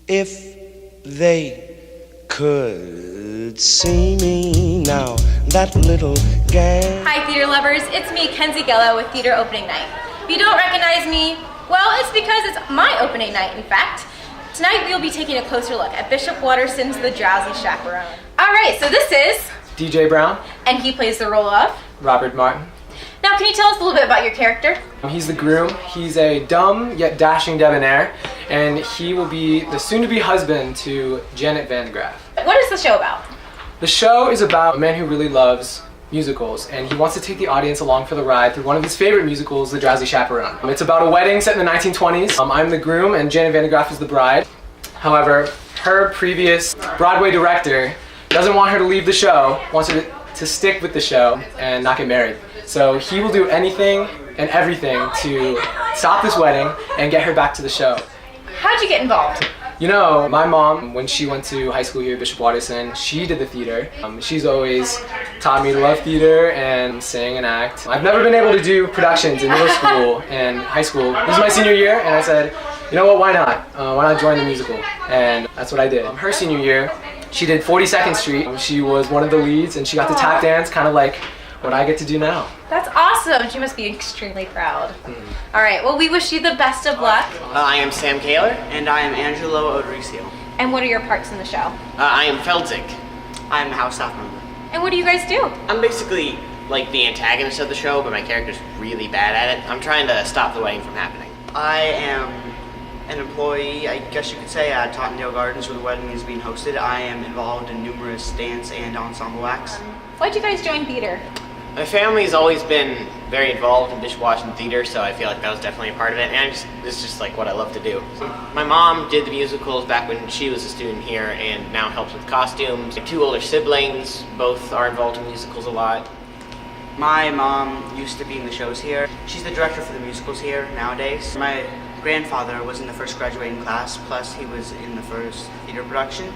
If they could see me now, that little gang. Hi theater lovers, it's me, Kenzie Gello with Theater Opening Night. If you don't recognize me, well, it's because it's my opening night, in fact. Tonight we'll be taking a closer look at Bishop Watterson's The Drowsy Chaperone. Alright, so this is DJ Brown. And he plays the role of Robert Martin. Now, can you tell us a little bit about your character? He's the groom. He's a dumb yet dashing debonair, and he will be the soon-to-be husband to Janet Van Graff. What is the show about? The show is about a man who really loves musicals, and he wants to take the audience along for the ride through one of his favorite musicals, The Drowsy Chaperone. It's about a wedding set in the 1920s. I'm the groom, and Janet Van Graff is the bride. However, her previous Broadway director doesn't want her to leave the show, wants her to stick with the show and not get married. So he will do anything and everything to stop this wedding and get her back to the show. How'd you get involved? You know, my mom, when she went to high school here at Bishop Watterson, she did the theater. She's always taught me to love theater and sing and act. I've never been able to do productions in middle school and high school. This is my senior year, and I said, you know what, why not? Why not join the musical? And that's what I did. Her senior year, she did 42nd Street. She was one of the leads, and she got to tap dance, kind of like what I get to do now. That's awesome. She must be extremely proud. All right, well, we wish you the best of luck. I am Sam Kaler. And I am Angelo Odricio. And what are your parts in the show? I am Feldzig. I'm a house staff member. And what do you guys do? I'm basically like the antagonist of the show, but my character's really bad at it. I'm trying to stop the wedding from happening. I am an employee, I guess you could say, at Tottendale Gardens where the wedding is being hosted. I am involved in numerous dance and ensemble acts. Why'd you guys join theater? My family's always been very involved in Bishop Watterson theater, so I feel like that was definitely a part of it, and it's just like what I love to do. My mom did the musicals back when she was a student here and now helps with costumes. My two older siblings both are involved in musicals a lot. My mom used to be in the shows here. She's the director for the musicals here nowadays. My grandfather was in the first graduating class, plus he was in the first theater production.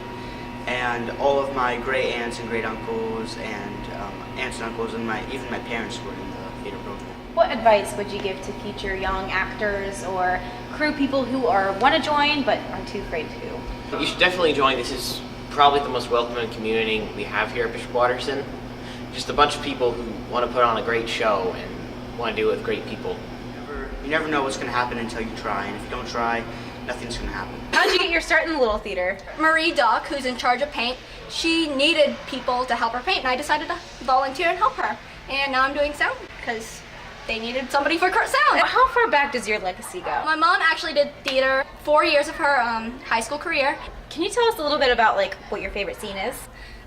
And all of my great aunts and great uncles and aunts and uncles and even my parents were in the theater program. What advice would you give to future young actors or crew people who want to join but are too afraid to? You should definitely join. This is probably the most welcoming community we have here at Bishop Watterson. Just a bunch of people who want to put on a great show and want to do it with great people. You never know what's going to happen until you try, and if you don't try, nothing's going to happen. How'd you get your start in the little theater? Marie Duck, who's in charge of paint, she needed people to help her paint, and I decided to volunteer and help her. And now I'm doing sound because they needed somebody for sound. How far back does your legacy go? My mom actually did theater 4 years of her high school career. Can you tell us a little bit about what your favorite scene is?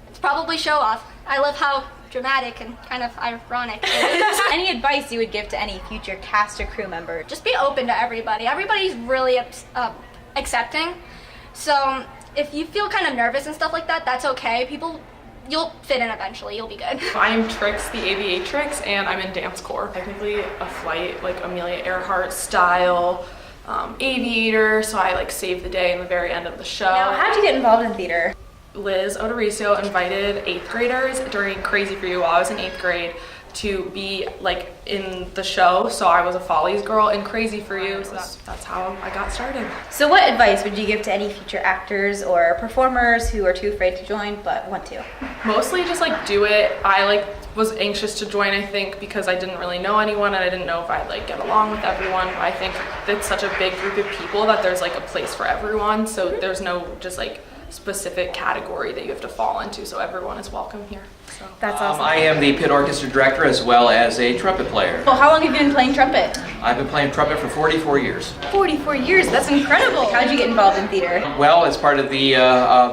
It's probably Show Off. I love how dramatic and kind of ironic it is. Any advice you would give to any future cast or crew member? Just be open to everybody. Everybody's really accepting. So if you feel kind of nervous and stuff like that, that's okay. You'll fit in eventually. You'll be good. I'm Trix, the aviatrix, and I'm in dance corps. Technically a flight like Amelia Earhart style aviator, so I save the day in the very end of the show. Now, how'd you get involved in theater? Liz Odoricio invited 8th graders during Crazy for You while I was in 8th grade to be in the show, so I was a Follies girl in Crazy for You, so that's how I got started. So what advice would you give to any future actors or performers who are too afraid to join but want to? Mostly just do it. I was anxious to join, I think, because I didn't really know anyone and I didn't know if I'd get along with everyone. I think it's such a big group of people that there's a place for everyone, so there's no just specific category that you have to fall into, so everyone is welcome here. So that's awesome. I am the pit orchestra director as well as a trumpet player. Well, how long have you been playing trumpet? I've been playing trumpet for 44 years. 44 years, that's incredible. How'd you get involved in theater? Well, as part of the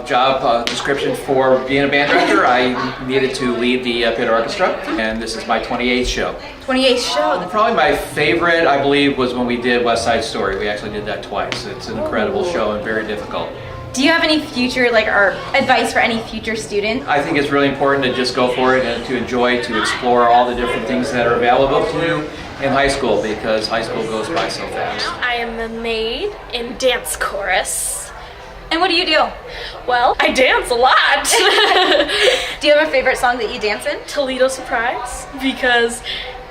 job description for being a band director, I needed to lead the pit orchestra, and this is my 28th show. 28th show. Probably my favorite, I believe, was when we did West Side Story. We actually did that twice. It's an incredible show and very difficult. Do you have any future, or advice for any future student? I think it's really important to just go for it and to enjoy, to explore all the different things that are available to you in high school, because high school goes by so fast. I am the maid in dance chorus. And what do you do? Well, I dance a lot. Do you have a favorite song that you dance in? Toledo Surprise, because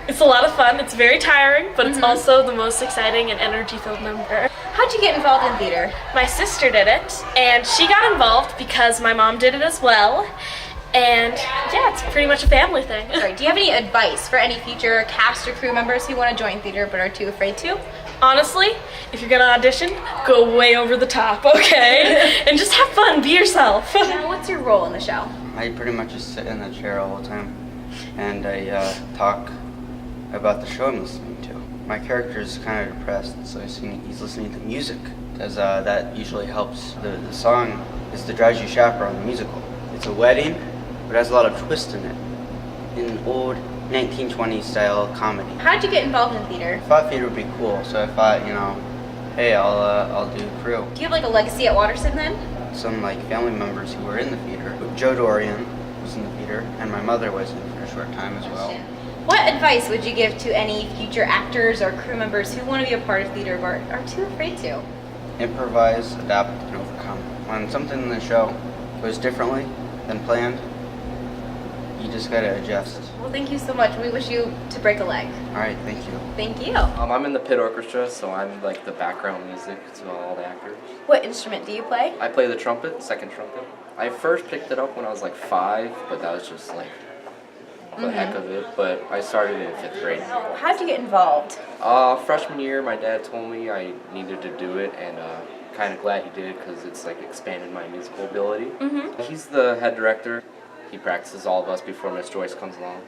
it's a lot of fun. It's very tiring, but it's also the most exciting and energy-filled number. How'd you get involved in theater? My sister did it, and she got involved because my mom did it as well. And yeah, it's pretty much a family thing. Sorry, do you have any advice for any future cast or crew members who want to join theater but are too afraid to? Honestly, if you're gonna audition, go way over the top, okay? And just have fun, be yourself. Now, what's your role in the show? I pretty much just sit in the chair all the time, and I talk about the show I'm listening to. My character is kind of depressed, so he's listening to music, because that usually helps. The song is the Drowsy Chaperone, the musical. It's a wedding, but it has a lot of twist in it. In old 1920s style comedy. How did you get involved in theater? I thought theater would be cool, so I thought, hey, I'll do crew. Do you have like a legacy at Waterston then? Some like family members who were in the theater. Joe Dorian was in the theater, and my mother was in for a short time as well. What advice would you give to any future actors or crew members who want to be a part of theater but are too afraid to? Improvise, adapt, and overcome. When something in the show goes differently than planned, you just gotta adjust. Well, thank you so much. We wish you to break a leg. All right, thank you. Thank you. I'm in the pit orchestra, so I'm like the background music to all the actors. What instrument do you play? I play the trumpet, second trumpet. I first picked it up when I was like 5, but that was just like the heck of it. But I started in 5th grade. How did you get involved? Freshman year, my dad told me I needed to do it, and kind of glad he did because it's like expanded my musical ability. He's the head director. He practices all of us before Miss Joyce comes along.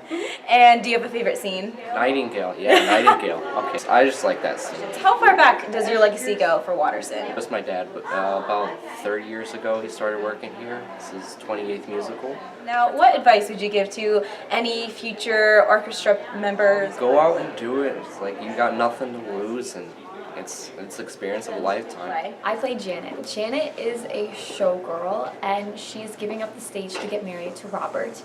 And do you have a favorite scene? Nightingale, yeah, Nightingale. Okay, so I just like that scene. How far back does your legacy go for Waterston? Just my dad, but about 30 years ago he started working here. This is his 28th musical. Now, what advice would you give to any future orchestra members? Go out and do it. It's like you got nothing to lose, and it's experience of a lifetime. I play Janet. Janet is a showgirl, and she's giving up the stage to get married to Robert.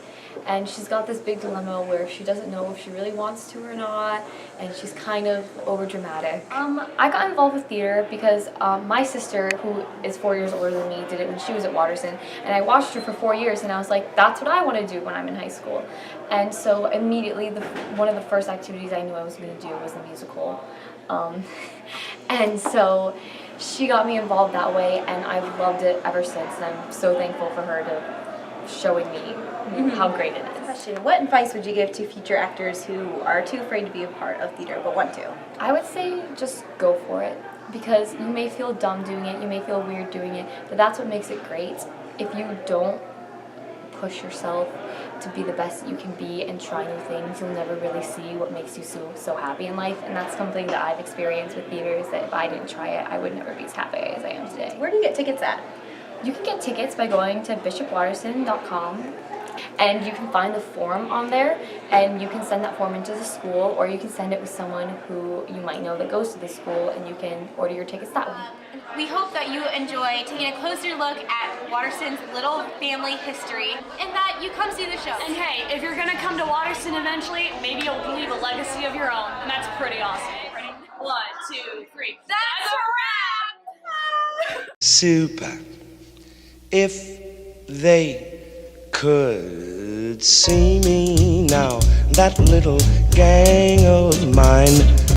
And she's got this big dilemma where she doesn't know if she really wants to or not, and she's kind of overdramatic. I got involved with theater because my sister, who is 4 years older than me, did it when she was at Waterston, and I watched her for 4 years, and I was like, that's what I want to do when I'm in high school. And so immediately, one of the first activities I knew I was going to do was a musical. And so she got me involved that way, and I've loved it ever since, and I'm so thankful for her to showing me how great it is. Question: what advice would you give to future actors who are too afraid to be a part of theater but want to? I would say just go for it, because you may feel dumb doing it, you may feel weird doing it, but that's what makes it great. If you don't push yourself to be the best that you can be and try new things, you'll never really see what makes you so happy in life. And that's something that I've experienced with theater, is that if I didn't try it, I would never be as happy as I am today. Where do you get tickets at? You can get tickets by going to bishopwaterston.com, and you can find the form on there, and you can send that form into the school, or you can send it with someone who you might know that goes to the school, and you can order your tickets that way. We hope that you enjoy taking a closer look at Waterston's little family history, and that you come see the show. And hey, if you're gonna come to Waterston eventually, maybe you'll leave a legacy of your own, and that's pretty awesome. Ready? 1, 2, 3. That's a wrap! Super. If they could see me now, that little gang of mine